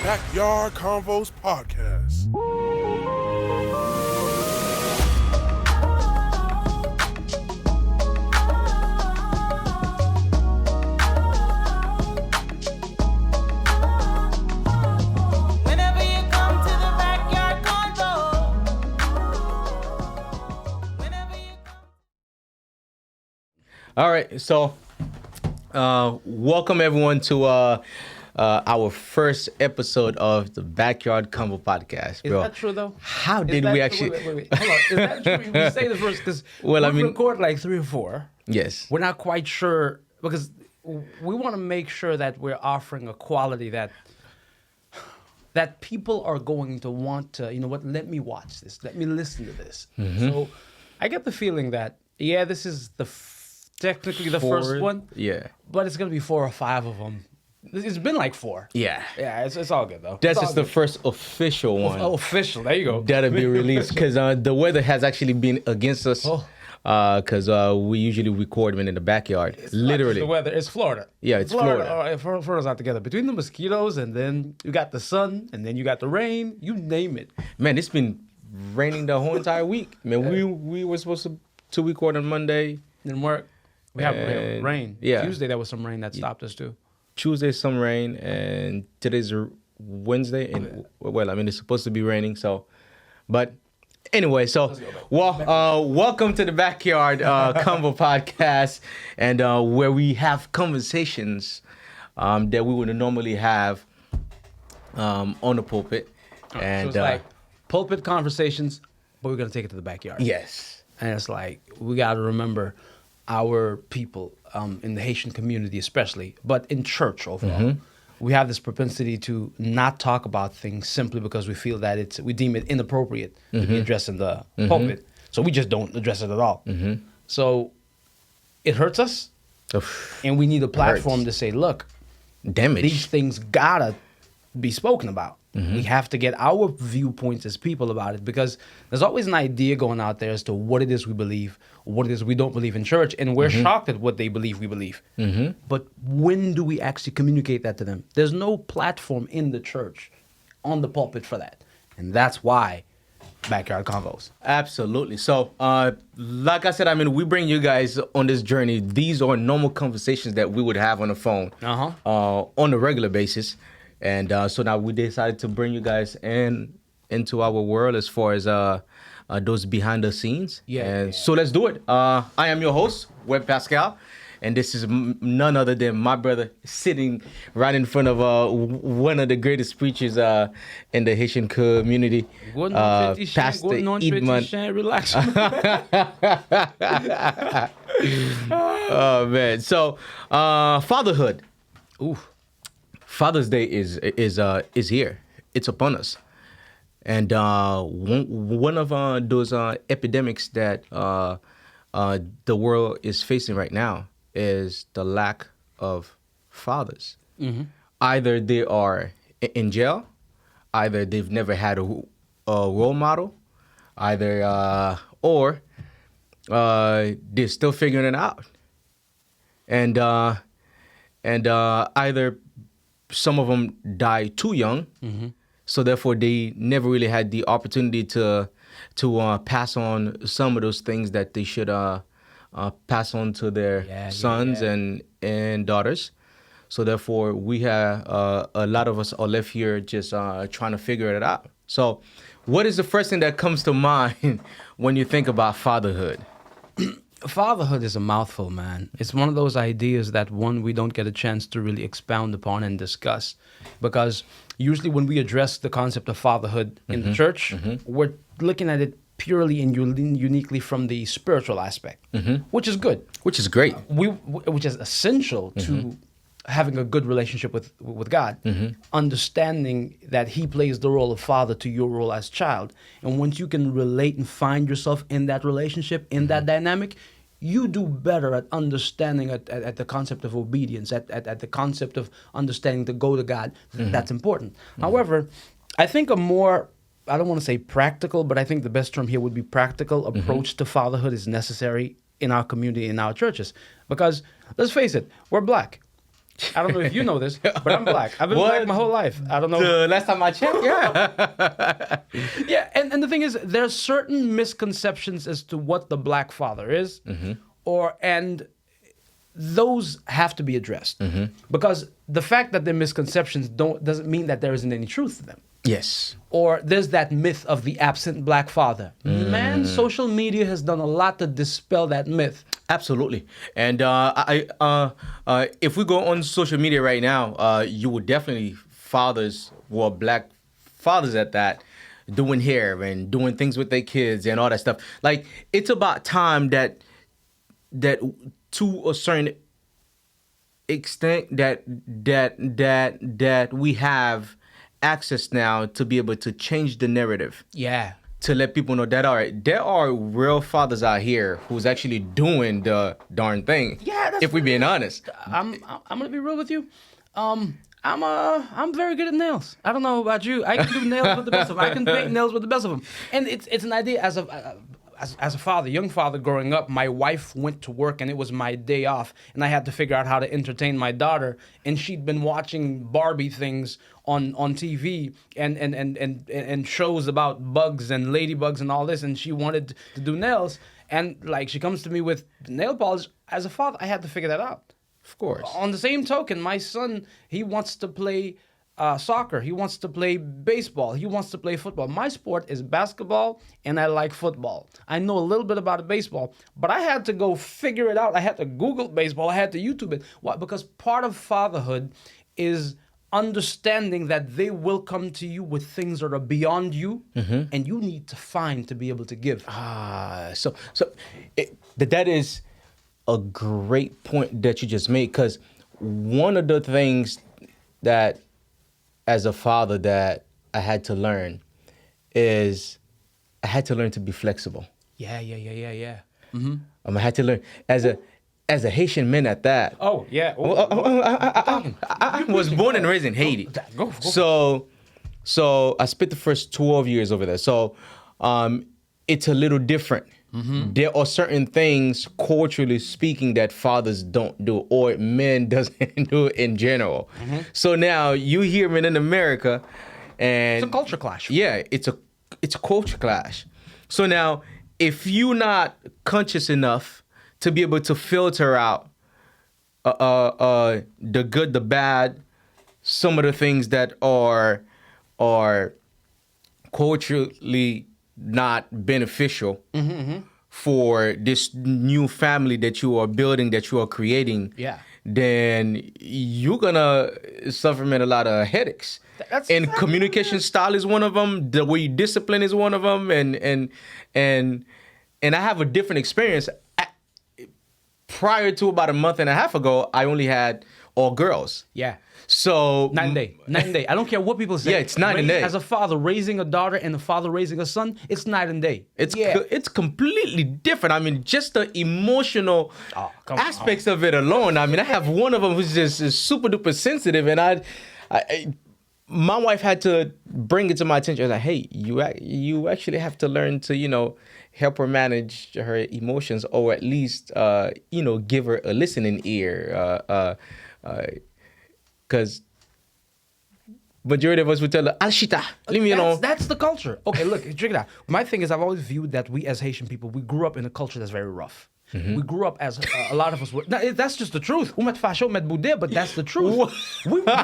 Backyard Konvos Podcast. Whenever you come to the Backyard Konvos. Whenever you come. All right, so welcome everyone to our first episode of the Backyard Convo podcast, Is bro. that true though? How Is did that- we actually? Wait. Hold on. Is that true? We say the first because Well, I we mean- record like 3 or 4. Yes. We're not quite sure because we want to make sure that we're offering a quality that people are going to want to. You know what? Let me watch this. Let me listen to this. Mm-hmm. So I get the feeling that this is technically the Four- first one. Yeah. But it's gonna be 4 or 5 of them. It's been like 4. Yeah. Yeah, it's all good though. That's It's all just the good. first official one Oh, official. There you go. that'll be released because the weather has actually been against us. Oh. Because we usually record them in the backyard, Not just literally. the weather. It's Florida. Yeah, it's Florida. Florida's not together. Between the mosquitoes and then you got the sun and then you got the rain. You name it. Man, it's been raining the whole entire week. Man, we were supposed to record on Monday. Didn't work. We have And- rain. yeah. Tuesday there was some rain that stopped us too. Tuesday some rain, and today's Wednesday, and well, I mean it's supposed to be raining, so. But anyway, so welcome to the Backyard Convo Podcast, and where we have conversations that we would normally have on the pulpit, and so it's like pulpit conversations, but we're gonna take it to the backyard. yes, And it's like we got to remember our people in the Haitian community, especially, but in church overall. Mm-hmm. We have this propensity to not talk about things simply because we feel that we deem it inappropriate to Mm-hmm. be addressed in the pulpit. So we just don't address it at all. Mm-hmm. So it hurts us, Oof. and we need a platform Hurts. to say, look, Damage. these things gotta be spoken about. We have to get our viewpoints as people about it because there's always an idea going out there as to what it is we believe, what it is we don't believe in church, and we're shocked at what they believe we believe. But when do we actually communicate that to them? There's no platform in the church on the pulpit for that. And that's why Backyard Convos. Absolutely. So, like I said, I mean, we bring you guys on this journey. These are normal conversations that we would have on the phone on a regular basis. And so now we decided to bring you guys into our world as far as those behind the scenes. And so let's do it. I am your host, Webb Pascal. And this is none other than my brother sitting right in front of one of the greatest preachers in the Haitian community, Pastor Edmond. Relax. Oh man! So, fatherhood. Ooh. Father's Day is here. It's upon us, and one of those epidemics that the world is facing right now is the lack of fathers. Either they are in jail, either they've never had a role model, either or they're still figuring it out, and either some of them die too young, so therefore they never really had the opportunity to pass on some of those things that they should pass on to their sons and daughters. So therefore, we have a lot of us are left here just trying to figure it out. So, what is the first thing that comes to mind when you think about fatherhood? Fatherhood is a mouthful, man. It's one of those ideas that we don't get a chance to really expound upon and discuss, because usually when we address the concept of fatherhood in the church, we're looking at it purely and uniquely from the spiritual aspect, which is good, Which is great. which is essential to having a good relationship with God, understanding that He plays the role of father to your role as child. And once you can relate and find yourself in that relationship, in that dynamic, you do better at understanding at the concept of obedience, at the concept of understanding to go to God. That's important. However, I think a more, I don't want to say practical, but I think the best term here would be practical approach to fatherhood is necessary in our community, in our churches. Because let's face it, we're black. I don't know if you know this, but I'm black. I've been What? black my whole life. I don't know. The last time I checked, yeah. Yeah, and the thing is, there's certain misconceptions as to what the black father is, and those have to be addressed because the fact that they're misconceptions doesn't mean that there isn't any truth to them. Yes. Or there's that myth of the absent black father. Man, social media has done a lot to dispel that myth. Absolutely. And if we go on social media right now, you would definitely black fathers at that, doing hair and doing things with their kids and all that stuff. Like, it's about time that to a certain extent that we have access now to be able to change the narrative. Yeah. To let people know that there are real fathers out here who's actually doing the darn thing. Yeah, that's if we're being honest. I'm gonna be real with you. I'm very good at nails. I don't know about you. I can do nails with the best of them. I can paint nails with the best of them. And it's an idea as a father, young father growing up. My wife went to work and it was my day off, and I had to figure out how to entertain my daughter. And she'd been watching Barbie things on TV and shows about bugs and ladybugs and all this, and she wanted to do nails. And like, she comes to me with nail polish. As a father, I had to figure that out. Of course. On the same token, my son, he wants to play soccer. He wants to play baseball. He wants to play football. My sport is basketball, and I like football. I know a little bit about baseball, but I had to go figure it out. I had to Google baseball. I had to YouTube it. Why? Because part of fatherhood is understanding that they will come to you with things that are beyond you, and you need to find to be able to give. So that is a great point that you just made, because one of the things that as a father that I had to learn is I had to learn to be flexible. Yeah. I had to learn as a Haitian man at that. Oh, yeah. I was born and raised in Haiti. Go. So I spent the first 12 years over there. So it's a little different. There are certain things, culturally speaking, that fathers don't do, or men doesn't do in general. So now you hear men in America, and It's a culture clash. Yeah, it's a culture clash. So now, if you're not conscious enough to be able to filter out the good, the bad, some of the things that are culturally not beneficial for this new family that you are building, that you are creating, then you're gonna suffer from a lot of headaches. And communication style is one of them. The way you discipline is one of them. And I have a different experience. Prior to about a month and a half ago, I only had all girls. Yeah. So Night and day. I don't care what people say. Yeah, it's night and day. As a father raising a daughter and a father raising a son, it's night and day. It's completely different. I mean, just the emotional aspects of it alone. I mean, I have one of them who's just is super duper sensitive, and my wife had to bring it to my attention. I was like, hey, you actually have to learn to, help her manage her emotions, or at least, give her a listening ear. Because majority of us would tell her, Alshita, leave me alone. That's the culture. Okay, look, check it out. My thing is, I've always viewed that we as Haitian people, we grew up in a culture that's very rough. We grew up as a lot of us were. That's just the truth. But that's the truth.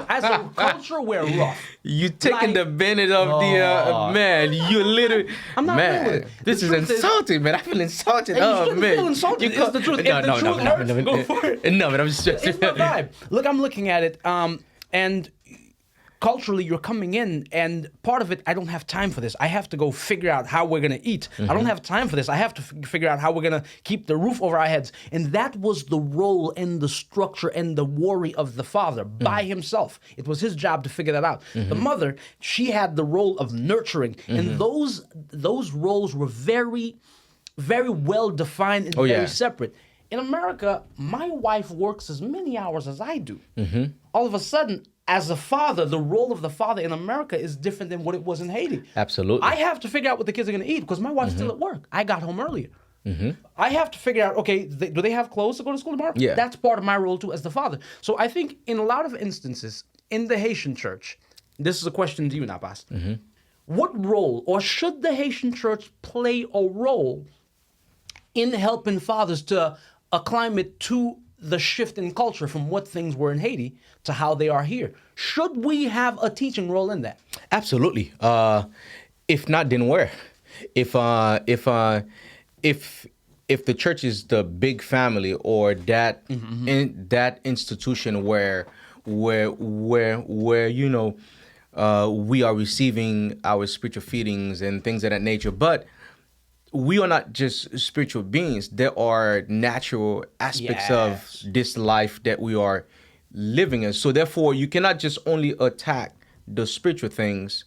As a culture, we're rough. You taking the advantage of the man. You literally. I'm not man. with it. This is insulting, man. I feel insulted. And you man. feel insulted. It's the truth. If the truth hurts, go for it. No, but I'm just. It's my vibe. Look, I'm looking at it, and culturally, you're coming in, and part of it, I don't have time for this. I have to go figure out how we're going to eat. I don't have time for this. I have to figure out how we're going to keep the roof over our heads. And that was the role and the structure and the worry of the father by himself. It was his job to figure that out. The mother, she had the role of nurturing. And those roles were very, very well defined and very separate. In America, my wife works as many hours as I do. All of a sudden, as a father, the role of the father in America is different than what it was in Haiti. Absolutely. I have to figure out what the kids are going to eat because my wife's still at work. I got home earlier. I have to figure out, okay, do they have clothes to go to school tomorrow? Yeah. That's part of my role too as the father. So I think in a lot of instances in the Haitian church, this is a question to you, Napas. What role, or should the Haitian church play a role in helping fathers to acclimate to the shift in culture from what things were in Haiti to how they are here? Should we have a teaching role in that? Absolutely. If not, then where? If the church is the big family, or that that institution where you know we are receiving our spiritual feedings and things of that nature, but we are not just spiritual beings. There are natural aspects of this life that we are living in. So therefore, you cannot just only attack the spiritual things,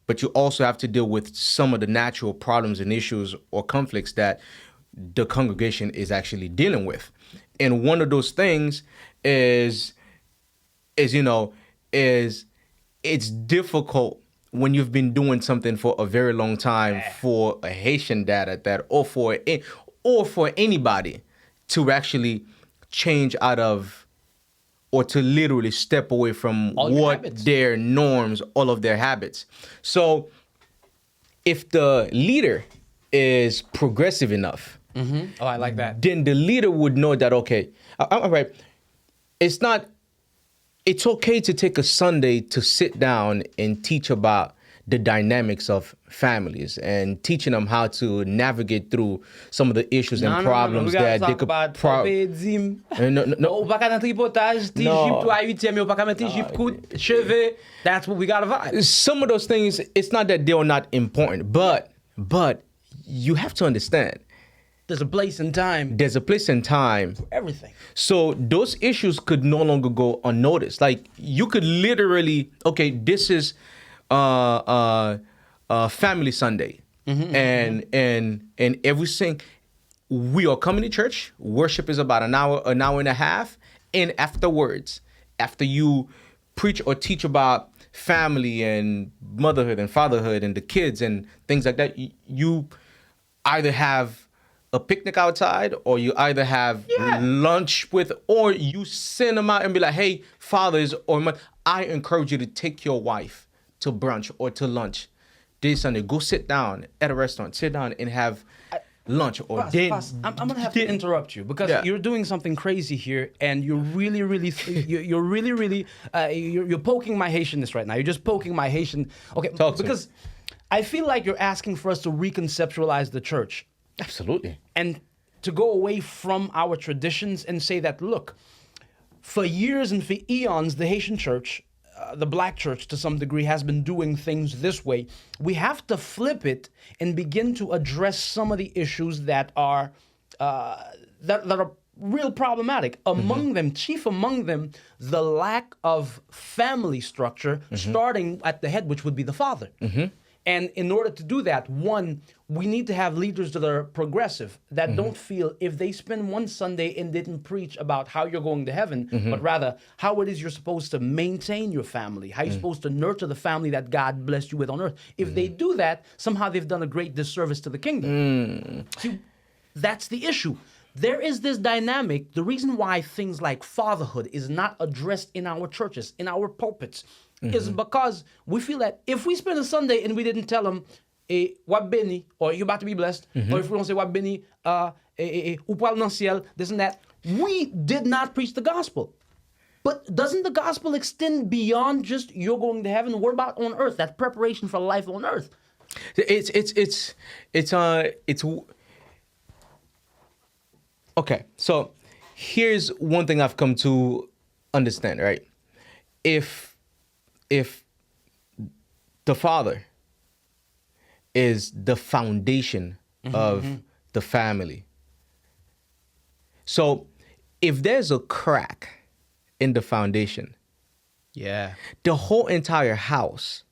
but you also have to deal with some of the natural problems and issues or conflicts that the congregation is actually dealing with. And one of those things is it's difficult when you've been doing something for a very long time, for a Haitian dad at that, or for anybody to actually change out of, or to literally step away from their norms, all of their habits. So if the leader is progressive enough, Oh, I like that. then the leader would know that, okay, all right, it's okay to take a Sunday to sit down and teach about the dynamics of families and teaching them how to navigate through some of the issues and problems that they could. That's what we gotta vibe. Some of those things, it's not that they're not important, but you have to understand. There's a place and time. There's a place and time. For everything. So those issues could no longer go unnoticed. Like, you could literally, okay, this is Family Sunday, and we are coming to church. Worship is about an hour and a half, and afterwards, after you preach or teach about family and motherhood and fatherhood and the kids and things like that, you either have a picnic outside, or you either have lunch with, or you send them out and be like, hey, fathers or I encourage you to take your wife to brunch or to lunch this Sunday. Go sit down at a restaurant, sit down and have lunch. Or I'm gonna have to interrupt you because you're doing something crazy here, and you're really you're poking my Haitianness right now. You're just poking my Haitian. Okay, because I feel like you're asking for us to reconceptualize the church. Absolutely. And to go away from our traditions and say that, look, for years and for eons, the Haitian church, the black church to some degree, has been doing things this way. We have to flip it and begin to address some of the issues that are that are real problematic. Chief among them, the lack of family structure, starting at the head, which would be the father. And in order to do that, one, we need to have leaders that are progressive, that don't feel if they spend one Sunday and didn't preach about how you're going to heaven, but rather how it is you're supposed to maintain your family, how you're supposed to nurture the family that God blessed you with on earth. If they do that, somehow they've done a great disservice to the kingdom. See, that's the issue. There is this dynamic. The reason why things like fatherhood is not addressed in our churches, in our pulpits, is because we feel that if we spend a Sunday and we didn't tell them, Wabeni, or you're about to be blessed, or if we don't say Wabeni, Upal nan ciel, this and that, we did not preach the gospel. But doesn't the gospel extend beyond just you're going to heaven? What about on earth? That preparation for life on earth. It's okay. So here's one thing I've come to understand, right? If the father is the foundation of the family, so if there's a crack in the foundation, the whole entire house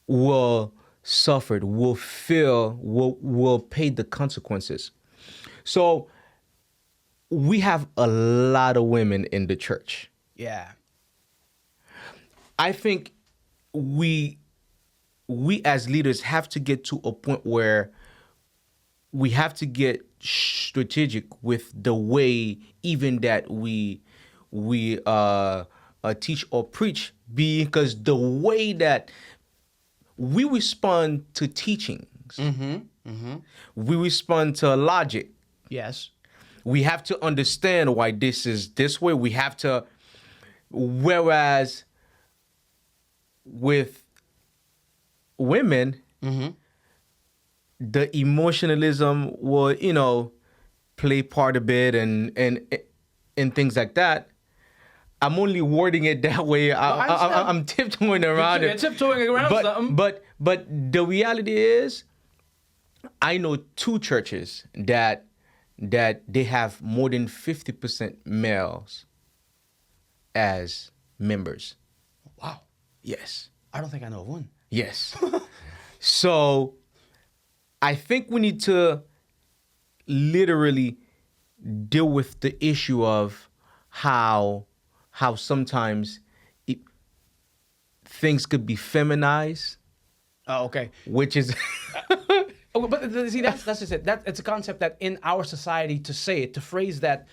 will suffer, will pay the consequences. So we have a lot of women in the church. Yeah. I think we as leaders have to get to a point where we have to get strategic with the way even that we teach or preach, because the way that we respond to teachings, we respond to logic. Yes. We have to understand why this is this way. We have to, whereas with women, the emotionalism will, play part a bit and things like that. I'm only wording it that way. I'm tiptoeing around You're it. tiptoeing around something. But the reality is, I know 2 churches that they have more than 50% males as members. Wow. Yes. I don't think I know of one. Yes. So I think we need to literally deal with the issue of how sometimes things could be feminized. Oh, okay. Which is But see, that's just it. It's a concept that in our society, to phrase that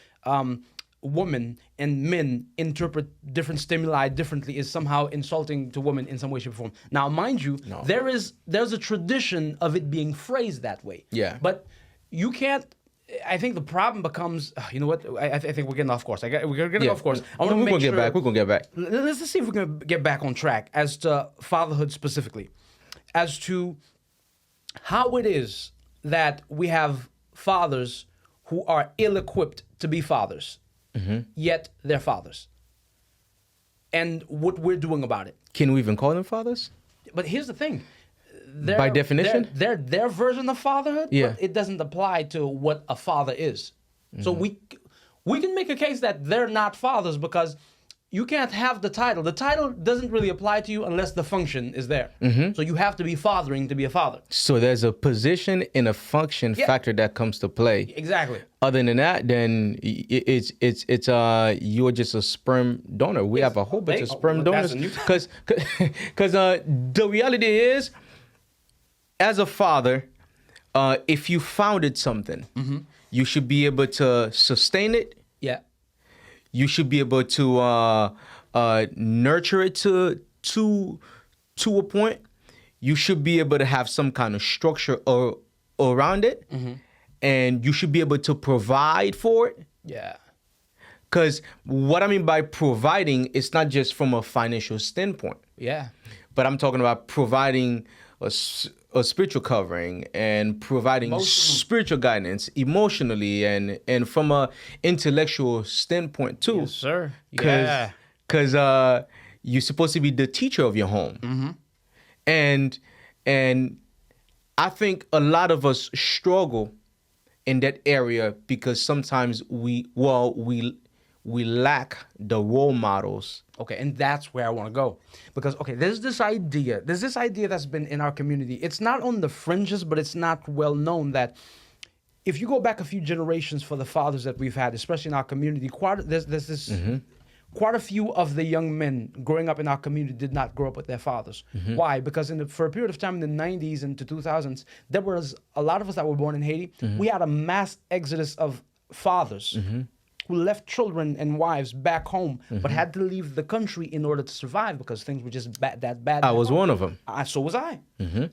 women and men interpret different stimuli differently is somehow insulting to women in some way, shape, or form. Now, mind you, there's a tradition of it being phrased that way. Yeah. But you can't. I think the problem becomes, you know what? I think we're getting off course. We're getting off course. I want to we're make gonna sure. get back. We're gonna get back. Let's just see if we can get back on track as to fatherhood specifically, as to how it is that we have fathers who are ill-equipped to be fathers, yet they're fathers, and what we're doing about it. Can we even call them fathers? But here's the thing. By definition? Their version of fatherhood, Yeah. but it doesn't apply to what a father is. So we can make a case that they're not fathers because you can't have the title. The title doesn't really apply to you unless the function is there. So you have to be fathering to be a father. So there's a position and a function factor that comes to play. Exactly. Other than that, then it's you're just a sperm donor. We have a whole bunch of sperm donors because the reality is, as a father, if you founded something, you should be able to sustain it. Yeah. You should be able to nurture it to a point. You should be able to have some kind of structure around it, and you should be able to provide for it. Yeah. Because what I mean by providing, it's not just from a financial standpoint. Yeah. But I'm talking about providing a spiritual covering and providing spiritual guidance emotionally and from a intellectual standpoint too. Yes, sir. Because you're supposed to be the teacher of your home. And I think a lot of us struggle in that area because sometimes we lack the role models. Okay, and that's where I want to go. Because, okay, there's this idea that's been in our community. It's not on the fringes, but it's not well known that if you go back a few generations for the fathers that we've had, especially in our community, quite a few of the young men growing up in our community did not grow up with their fathers. Why? Because for a period of time in the 90s and to 2000s, there was a lot of us that were born in Haiti. We had a mass exodus of fathers who left children and wives back home, but had to leave the country in order to survive because things were just that bad. I was one of them. So was I.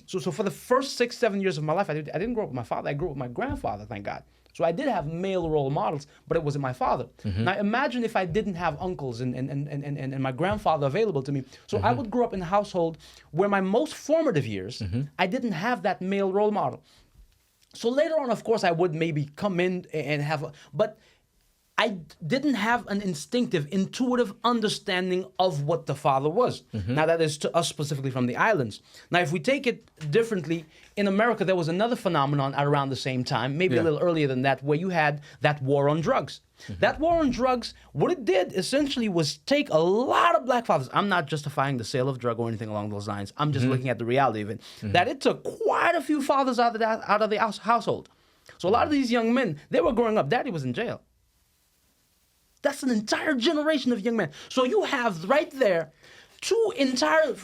So for the first 6-7 years of my life, I didn't grow up with my father. I grew up with my grandfather, thank God. So I did have male role models, but it wasn't my father. Now imagine if I didn't have uncles and my grandfather available to me. So I would grow up in a household where my most formative years, I didn't have that male role model. So later on, of course, I would maybe come in and but I didn't have an instinctive, intuitive understanding of what the father was. Now, that is to us specifically from the islands. Now, if we take it differently, in America, there was another phenomenon at around the same time, maybe a little earlier than that, where you had that war on drugs. That war on drugs, what it did essentially was take a lot of black fathers. I'm not justifying the sale of drug or anything along those lines. I'm just looking at the reality of it. That it took quite a few fathers out of the household. So a lot of these young men, they were growing up. Daddy was in jail. That's an entire generation of young men. So you have right there two entire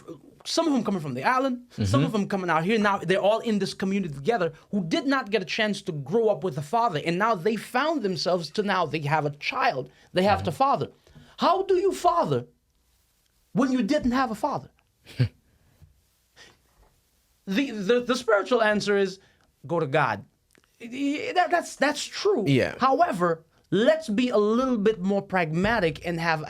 some of them coming from the island, some of them coming out here. Now they're all in this community together who did not get a chance to grow up with a father. And now they found themselves to now they have a child they have to father. How do you father when you didn't have a father? The spiritual answer is go to God. That's true. Yeah. However, let's be a little bit more pragmatic and have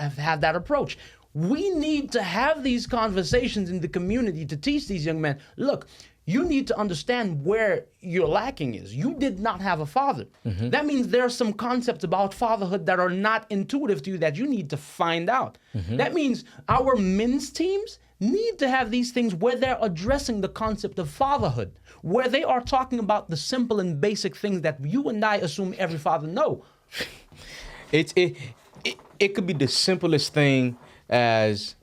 that approach. We need to have these conversations in the community to teach these young men, look, you need to understand where your lacking is. You did not have a father. That means there are some concepts about fatherhood that are not intuitive to you that you need to find out. That means our men's teams need to have these things where they're addressing the concept of fatherhood, where they are talking about the simple and basic things that you and I assume every father know. It could be the simplest thing as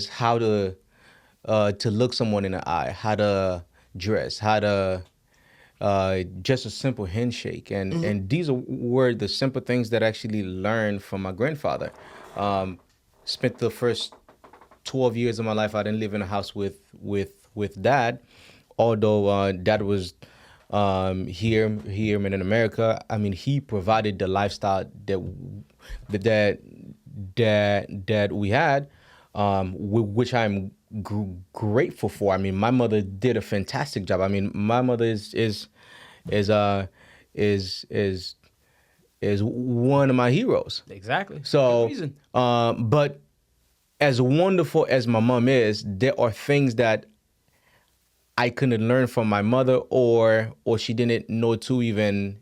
how to look someone in the eye, how to dress, how to just a simple handshake, and these were the simple things that I actually learned from my grandfather. Spent the first 12 years of my life, I didn't live in a house with dad, although dad was here in America. I mean, he provided the lifestyle that we had, which I'm grateful for. I mean, my mother did a fantastic job. I mean, my mother is one of my heroes. Exactly. So, but as wonderful as my mom is, there are things that I couldn't learn from my mother, or she didn't know to even,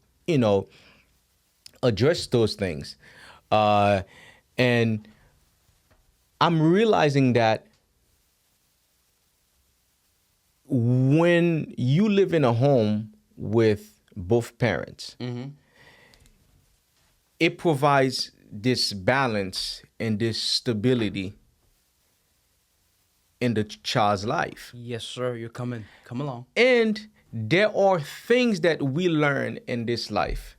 address those things. And I'm realizing that when you live in a home with both parents, it provides this balance and this stability in the child's life. Yes, sir. You're coming. Come along. And there are things that we learn in this life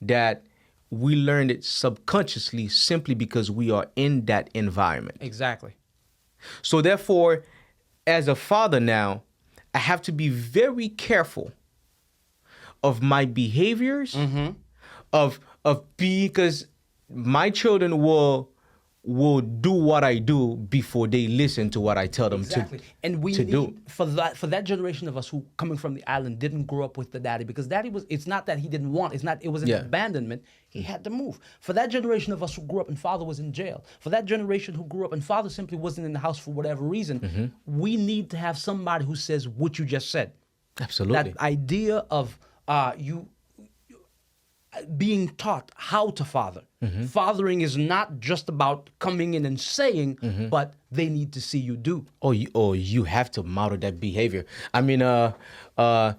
that we learn it subconsciously simply because we are in that environment. Exactly. So therefore, as a father now, I have to be very careful of my behaviors, because my children will do what I do before they listen to what I tell them and we to need, do. For that generation of us who coming from the island didn't grow up with the daddy, because daddy it's not that he didn't want, it was an abandonment. He had to move. For that generation of us who grew up and father was in jail, for that generation who grew up and father simply wasn't in the house for whatever reason, we need to have somebody who says what you just said. Absolutely. That idea of you being taught how to father. Fathering is not just about coming in and saying, but they need to see you do. You have to model that behavior. I mean, I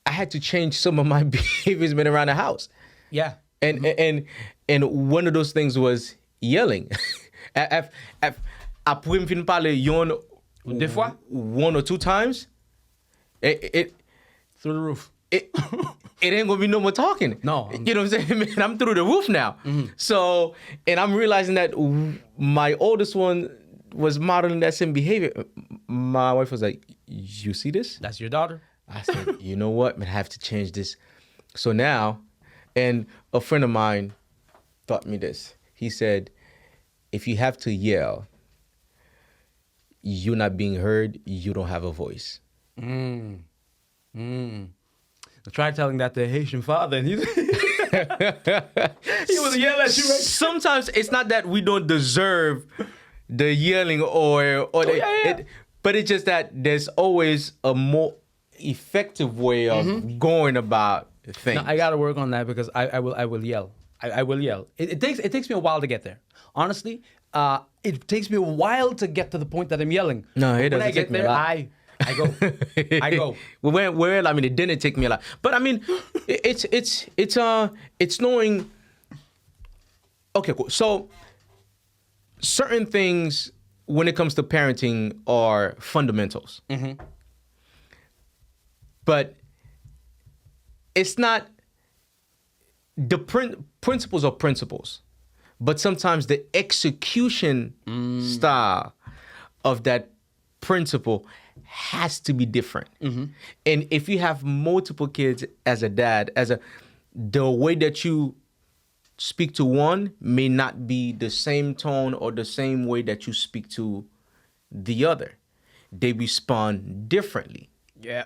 had to change some of my behaviors been around the house. Yeah. And one of those things was yelling. I pouvais me finir parler Des fois? one or two times. It through the roof. It ain't gonna be no more talking. No. You know what I'm saying? Man, I'm through the roof now. So, and I'm realizing that my oldest one was modeling that same behavior. My wife was like, you see this? That's your daughter? I said, you know what? Man, I have to change this. So now, and a friend of mine taught me this. He said, if you have to yell, you're not being heard, you don't have a voice. I tried telling that to a Haitian father, and he was yelling at you. Right? Sometimes it's not that we don't deserve the yelling but it's just that there's always a more effective way of going about things. No, I got to work on that because I will yell. I will yell. It takes me a while to get there. Honestly, it takes me a while to get to the point that I'm yelling. No, it doesn't. When I get there, I go. Well, I mean, it didn't take me a lot, but I mean, it's knowing. Okay, cool. So, certain things when it comes to parenting are fundamentals, but it's not. The principles are principles, But sometimes the execution style of that principle has to be different. And if you have multiple kids as a dad, the way that you speak to one may not be the same tone or the same way that you speak to the other. They respond differently. Yeah.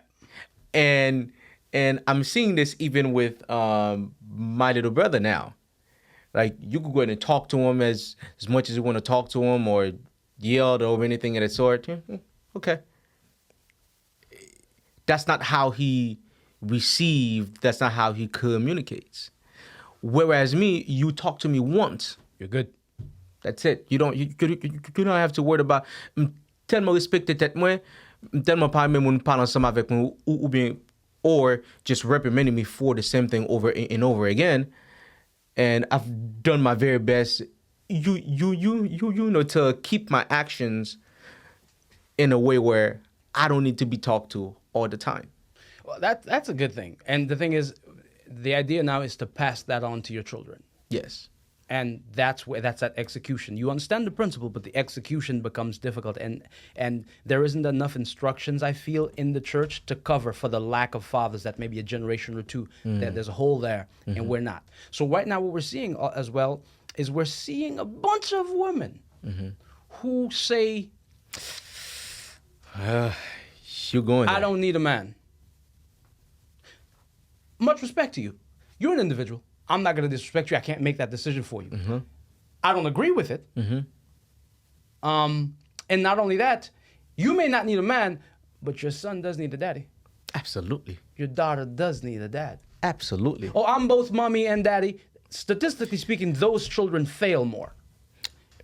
And I'm seeing this even with my little brother now. Like, you could go ahead and talk to him as much as you want to talk to him, or yell or anything of that sort. Okay. That's not how he received. That's not how he communicates. Whereas me, you talk to me once, You're good. that's it. You don't have to worry about tellement respecter tête moi, tellement pas même on parle ensemble avec moi ou bien or just reprimanding me for the same thing over and over again. And I've done my very best you know, to keep my actions in a way where I don't need to be talked to all the time. Well, that's a good thing. And the thing is, the idea now is to pass that on to your children. Yes. And that's that execution. You understand the principle, but the execution becomes difficult. And there isn't enough instructions, I feel, in the church to cover for the lack of fathers that maybe a generation or two, that there's a hole there, and we're not. So right now what we're seeing as well is we're seeing a bunch of women who say, You're going there. I don't need a man. Much respect to you. You're an individual. I'm not going to disrespect you. I can't make that decision for you. I don't agree with it. And not only that, you may not need a man, but your son does need a daddy. Absolutely. Your daughter does need a dad. Absolutely. Oh, I'm both mommy and daddy. Statistically speaking, those children fail more.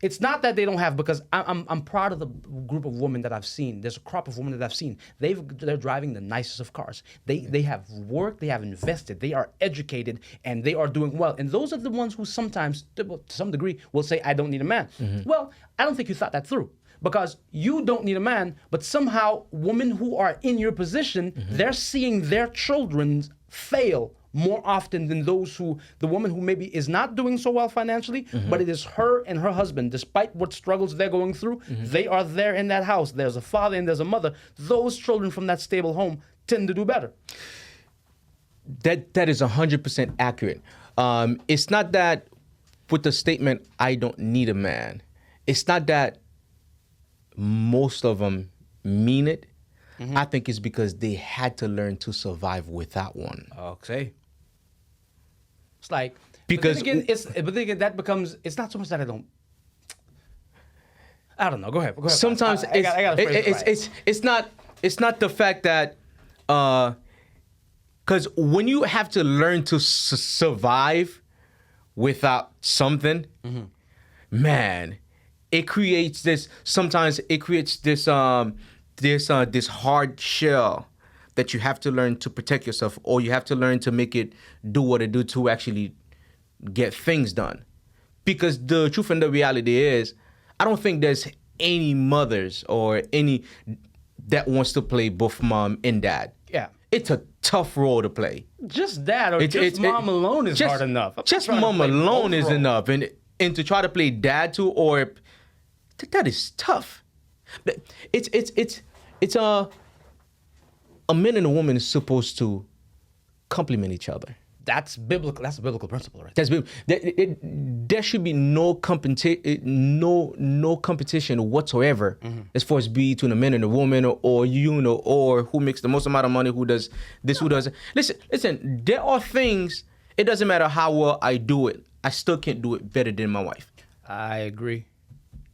It's not that they don't have, because I'm proud of the group of women that I've seen. There's a crop of women that I've seen. They're driving the nicest of cars. They have worked, they have invested, they are educated, and they are doing well. And those are the ones who sometimes, to some degree, will say, I don't need a man. Well, I don't think you thought that through. Because you don't need a man, but somehow women who are in your position, they're seeing their children fail more often than the woman who maybe is not doing so well financially, but it is her and her husband, despite what struggles they're going through, they are there in that house. There's a father and there's a mother. Those children from that stable home tend to do better. That is 100% accurate. It's not that with the statement, I don't need a man. It's not that most of them mean it. I think it's because they had to learn to survive without one. Okay. It's like, Because- but then again, that becomes, it's not so much that I don't know. Go ahead. Sometimes I gotta phrase it right. it's not the fact that because when you have to learn to survive without something, man, it creates this. Sometimes it creates this this hard shell that you have to learn to protect yourself, or you have to learn to make it do what it do to actually get things done. Because the truth and the reality is, I don't think there's any mothers or any that wants to play both mom and dad. Yeah. It's a tough role to play. Just that, or just mom alone is hard enough. Just mom alone is enough. And to try to play dad too, or that is tough. It's a man and a woman is supposed to complement each other. That's biblical. That's a biblical principle, right? There should be no competition whatsoever as far as between a man and a woman, or who makes the most amount of money, who does this, who does. Listen. There are things. It doesn't matter how well I do it. I still can't do it better than my wife. I agree.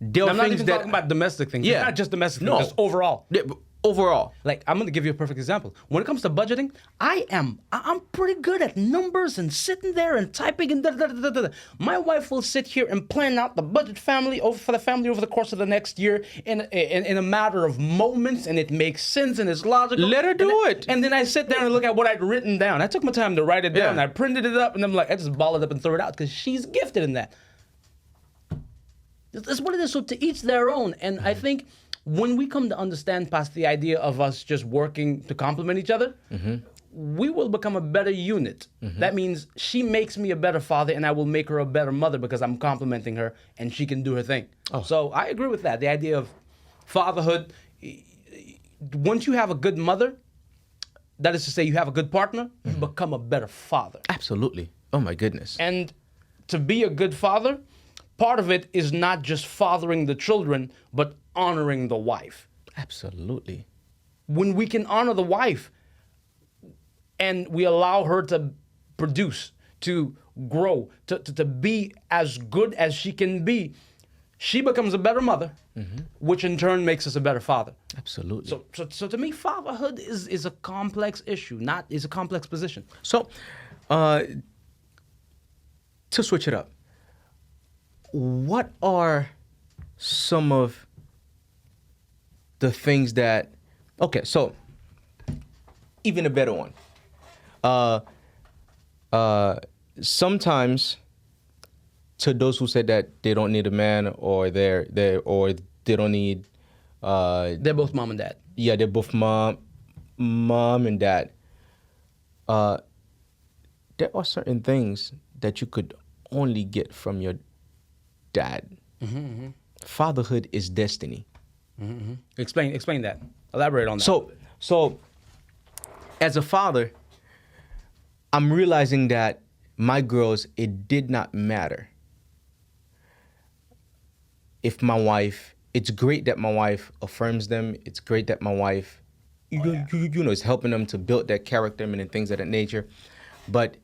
There are I'm not things even that talking about domestic things. Yeah. It's not just domestic things, just overall. Overall. Like, I'm going to give you a perfect example. When it comes to budgeting, I'm pretty good at numbers and sitting there and typing and da-da-da-da-da. My wife will sit here and plan out the budget for the family over the course of the next year in a matter of moments, and it makes sense and it's logical. Let her do it. And then I sit there and look at what I'd written down. I took my time to write it down. Yeah. I printed it up, and I'm like, I just ball it up and throw it out because she's gifted in that. That's what it is. So to each their own. And I think when we come to understand past the idea of us just working to complement each other, we will become a better unit. That means she makes me a better father, and I will make her a better mother because I'm complimenting her, and she can do her thing. So I agree with that. The idea of fatherhood, once you have a good mother, that is to say you have a good partner, you become a better father. Absolutely. Oh my goodness. And to be a good father, part of it is not just fathering the children, but honoring the wife. Absolutely. When we can honor the wife and we allow her to produce, to grow, to be as good as she can be, she becomes a better mother, which in turn makes us a better father. Absolutely. So to me, fatherhood is a complex issue, is a complex position. So, to switch it up, what are some of the things that, okay, so even a better one. Sometimes to those who said that they don't need a man or they don't need They're both mom and dad. yeah, they're both mom and dad. There are certain things that you could only get from your dad. Fatherhood is destiny. Explain that. Elaborate on that. So as a father, I'm realizing that my girls, it did not matter if my wife, it's great that my wife affirms them. It's great that my wife, you know, is helping them to build their character and things of that nature. But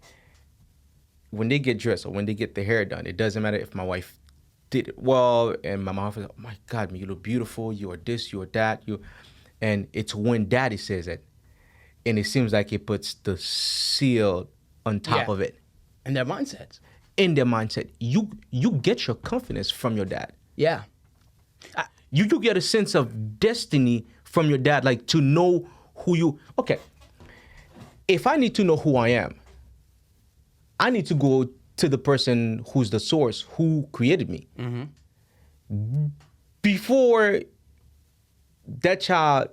when they get dressed or when they get their hair done, it doesn't matter if my wife did it well and my mom is like, oh my God, you look beautiful, you are this, you are that, and it's when daddy says it, and it seems like it puts the seal on top of it. And their mindsets. In their mindset. You get your confidence from your dad. Yeah. You get a sense of destiny from your dad, like to know who you, okay, if I need to know who I am, I need to go to the person who's the source, who created me. Before that child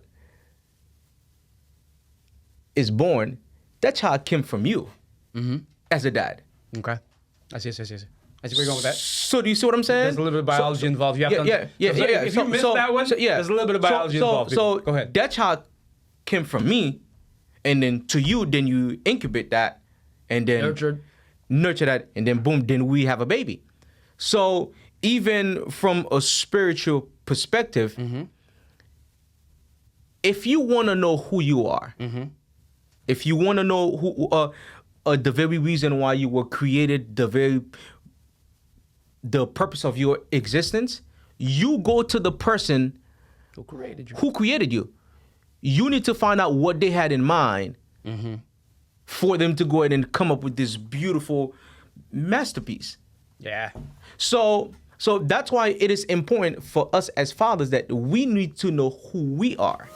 is born, that child came from you as a dad. Okay. I see where you're going with that. So do you see what I'm saying? There's a little bit of biology involved. You have to If you missed that one, there's a little bit of biology involved. So go ahead. That child came from me, and then to you, then you incubate that, and then nurture that, and then boom, then we have a baby. So even from a spiritual perspective, if you want to know who you are, if you want to know who the very reason why you were created, the purpose of your existence, you go to the person who created you. You need to find out what they had in mind for them to go ahead and come up with this beautiful masterpiece. Yeah. So that's why it is important for us as fathers that we need to know who we are.